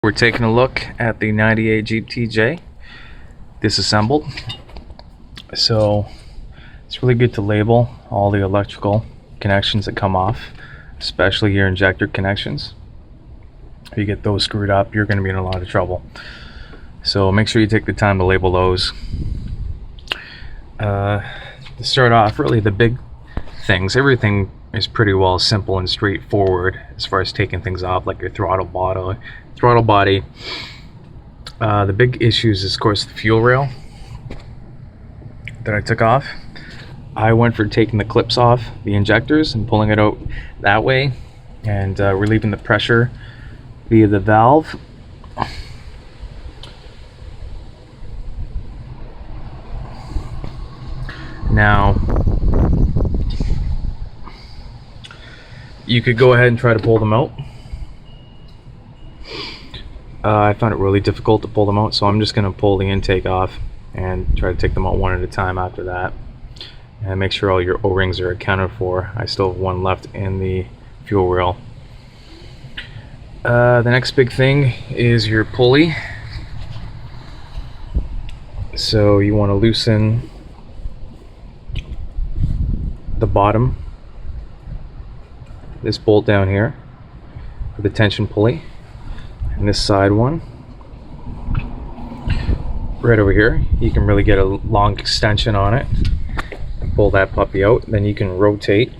We're taking a look at the 98 Jeep TJ disassembled. So it's really good to label all the electrical connections that come off, especially your injector connections. If you get those screwed up, you're going to be in a lot of trouble. So make sure you take the time to label those. To start off, really the big things, everything is pretty well simple and straightforward as far as taking things off, like your throttle body. The big issues is, of course, the fuel rail that I took off. I went for taking the clips off the injectors and pulling it out that way, and relieving the pressure via the valve. Now, you could go ahead and try to pull them out. I found it really difficult to pull them out, so I'm just going to pull the intake off and try to take them out one at a time after that. And make sure all your O-rings are accounted for. I still have one left in the fuel rail. The next big thing is your pulley. So you want to loosen the bottom, this bolt down here for the tension pulley, and this side one right over here. You can really get a long extension on it and pull that puppy out. Then you can rotate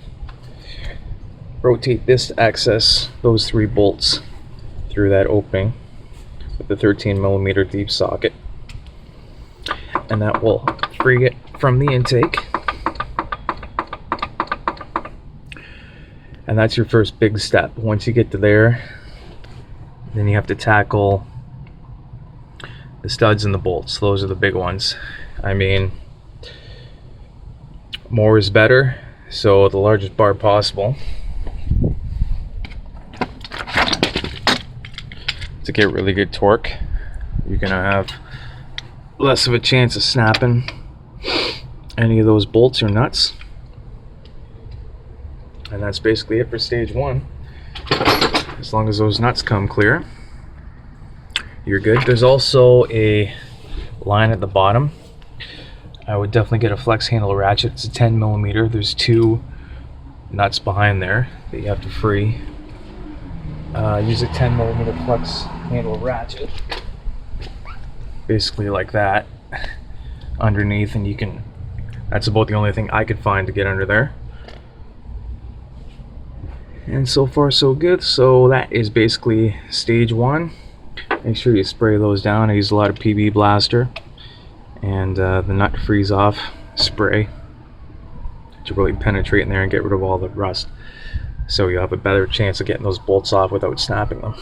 this to access those three bolts through that opening with the 13mm deep socket, and that will free it from the intake. And that's your first big step. Once you get to there, then you have to tackle the studs and the bolts. Those are the big ones. I mean, more is better, so the largest bar possible to get really good torque. You're gonna have less of a chance of snapping any of those bolts or nuts. And that's basically it for stage one. As long as those nuts come clear, you're good. There's also a line at the bottom. I would definitely get a flex handle ratchet. It's a 10mm. There's two nuts behind there that you have to free. Use a 10mm flex handle ratchet, basically like that, underneath, and you can. That's about the only thing I could find to get under there. And so far so good. So that is basically stage one. Make sure you spray those down. I use a lot of PB Blaster and the nut freeze off spray to really penetrate in there and get rid of all the rust, so you have a better chance of getting those bolts off without snapping them.